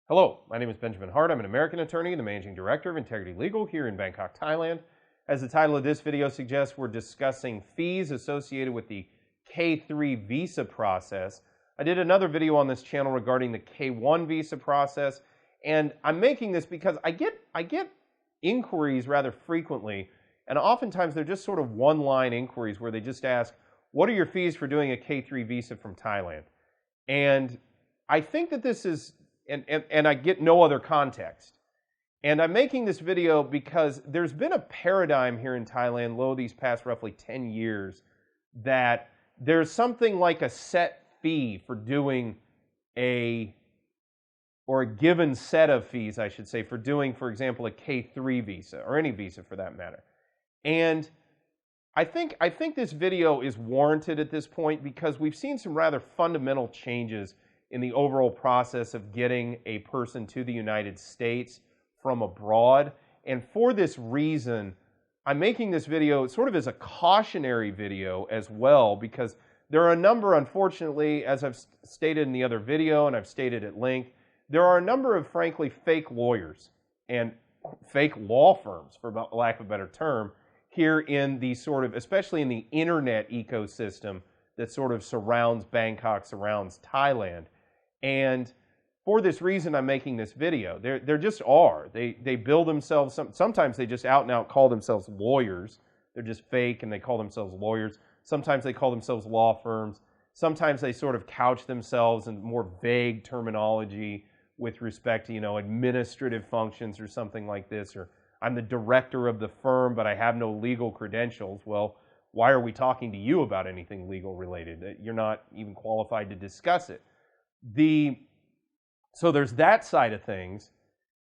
Hello, my name is Benjamin Hart. I'm an American attorney and the managing director of Integrity Legal here in Bangkok, Thailand. As the title of this video suggests, we're discussing fees associated with the K-3 visa process. I did another video on this channel regarding the K-1 visa process, and I'm making this because I get inquiries rather frequently, and oftentimes they're just sort of one-line inquiries where they just ask, what are your fees for doing a K-3 visa from Thailand? And I think that this is and I get no other context. And I'm making this video because there's been a paradigm here in Thailand, these past roughly 10 years, that there's something like a set fee for doing or a given set of fees, I should say, for doing, for example, a K-3 visa, or any visa for that matter. And I think this video is warranted at this point because we've seen some rather fundamental changes in the overall process of getting a person to the United States from abroad. And for this reason, I'm making this video sort of as a cautionary video as well, because there are a number, unfortunately, as I've stated in the other video and I've stated at length, there are a number of, frankly, fake lawyers and fake law firms, for lack of a better term, here in the sort of, especially in the internet ecosystem that sort of surrounds Bangkok, surrounds Thailand. And for this reason, I'm making this video. There just are. They bill themselves, sometimes they just out and out call themselves lawyers. They're just fake and they call themselves lawyers. Sometimes they call themselves law firms. Sometimes they sort of couch themselves in more vague terminology with respect to, administrative functions or something like this, or I'm the director of the firm, but I have no legal credentials. Well, why are we talking to you about anything legal related? You're not even qualified to discuss it. So there's that side of things.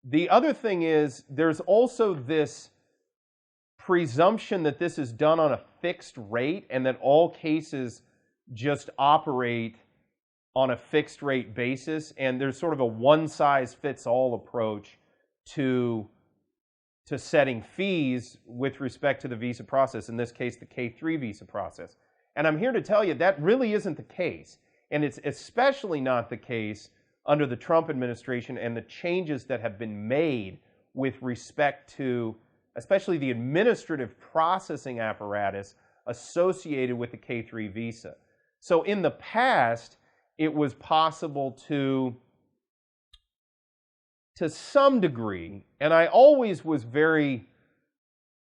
The other thing is there's also this presumption that this is done on a fixed rate and that all cases just operate on a fixed rate basis, and there's sort of a one-size-fits-all approach to setting fees with respect to the visa process, in this case the K-3 visa process. And I'm here to tell you that really isn't the case. And it's especially not the case under the Trump administration and the changes that have been made with respect to especially the administrative processing apparatus associated with the K-3 visa. So in the past, it was possible to some degree, and I always was very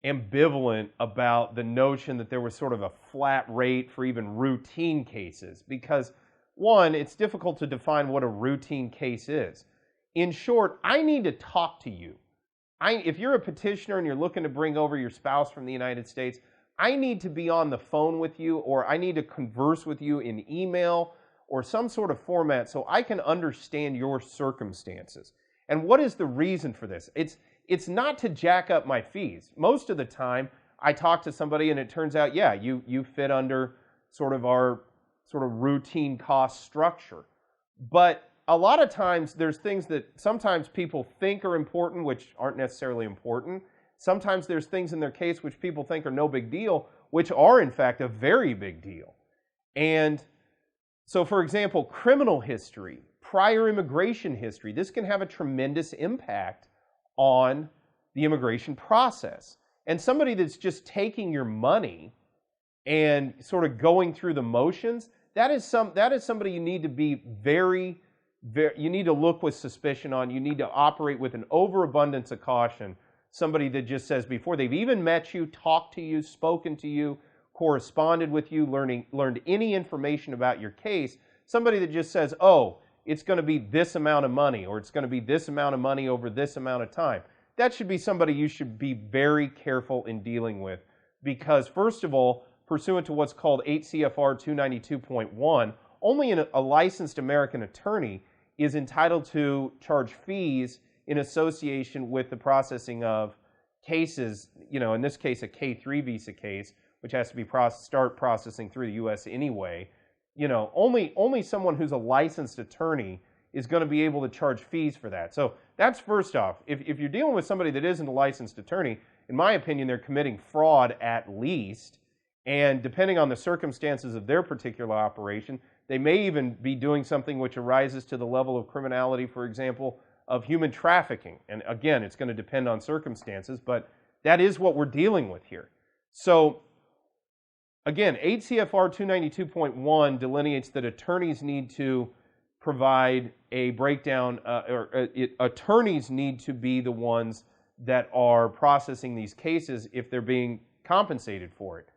ambivalent about the notion that there was sort of a flat rate for even routine cases, because one, it's difficult to define what a routine case is. In short, I need to talk to you. If you're a petitioner and you're looking to bring over your spouse from the United States, I need to be on the phone with you, or I need to converse with you in email or some sort of format so I can understand your circumstances. And what is the reason for this? It's not to jack up my fees. Most of the time, I talk to somebody and it turns out, yeah, you fit under sort of our sort of routine cost structure. But a lot of times, there's things that sometimes people think are important, which aren't necessarily important. Sometimes there's things in their case which people think are no big deal, which are in fact a very big deal. And so, for example, criminal history, prior immigration history, this can have a tremendous impact on the immigration process. And somebody that's just taking your money and sort of going through the motions, that is somebody you need to be very, you need to look with suspicion on. You need to operate with an overabundance of caution. Somebody that just says before they've even met you, talked to you, spoken to you, corresponded with you, learned any information about your case, somebody that just says, oh, it's going to be this amount of money, or it's going to be this amount of money over this amount of time. That should be somebody you should be very careful in dealing with, because first of all, pursuant to what's called 8 CFR 292.1, only a licensed American attorney is entitled to charge fees in association with the processing of cases, in this case a K-3 visa case, which has to be start processing through the U.S. anyway. Only someone who's a licensed attorney is going to be able to charge fees for that. So that's first off. If you're dealing with somebody that isn't a licensed attorney, in my opinion, they're committing fraud at least. And depending on the circumstances of their particular operation, they may even be doing something which arises to the level of criminality, for example, of human trafficking. And again, it's going to depend on circumstances, but that is what we're dealing with here. So again, 8 CFR 292.1 delineates that attorneys need to provide a breakdown, attorneys need to be the ones that are processing these cases if they're being compensated for it.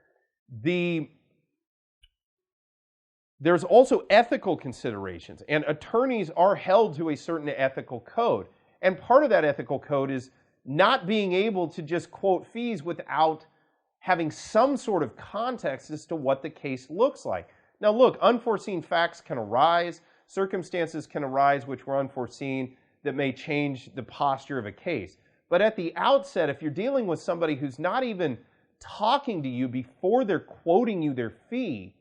There's also ethical considerations, and attorneys are held to a certain ethical code. And part of that ethical code is not being able to just quote fees without having some sort of context as to what the case looks like. Now look, unforeseen facts can arise, circumstances can arise which were unforeseen that may change the posture of a case. But at the outset, if you're dealing with somebody who's not even talking to you before they're quoting you their fee,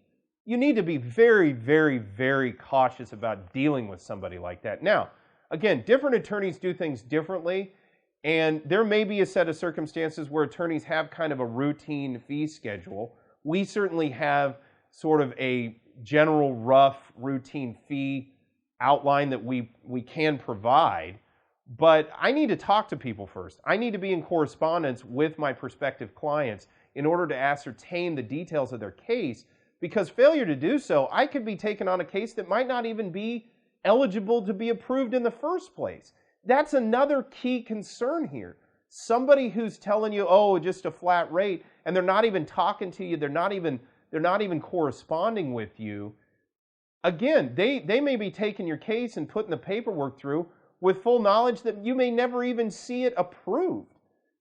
you need to be very, very, very cautious about dealing with somebody like that. Now, again, different attorneys do things differently, and there may be a set of circumstances where attorneys have kind of a routine fee schedule. We certainly have sort of a general rough routine fee outline that we can provide, but I need to talk to people first. I need to be in correspondence with my prospective clients in order to ascertain the details of their case, because failure to do so, I could be taken on a case that might not even be eligible to be approved in the first place. That's another key concern here. Somebody who's telling you, oh, just a flat rate, and they're not even talking to you, they're not even corresponding with you. Again, they may be taking your case and putting the paperwork through with full knowledge that you may never even see it approved.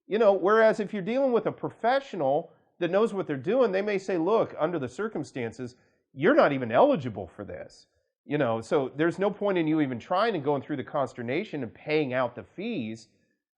Whereas if you're dealing with a professional that knows what they're doing, they may say, look, under the circumstances, you're not even eligible for this. So there's no point in you even trying and going through the consternation and paying out the fees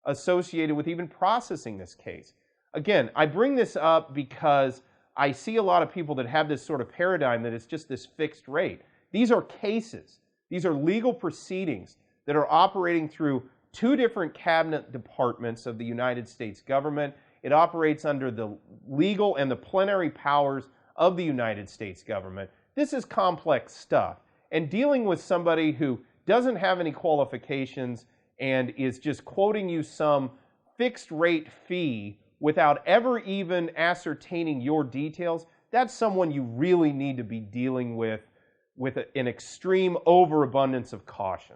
associated with even processing this case. Again, I bring this up because I see a lot of people that have this sort of paradigm that it's just this fixed rate. These are cases. These are legal proceedings that are operating through two different cabinet departments of the United States government. It operates under the legal and the plenary powers of the United States government. This is complex stuff. And dealing with somebody who doesn't have any qualifications and is just quoting you some fixed rate fee without ever even ascertaining your details, that's someone you really need to be dealing with an extreme overabundance of caution.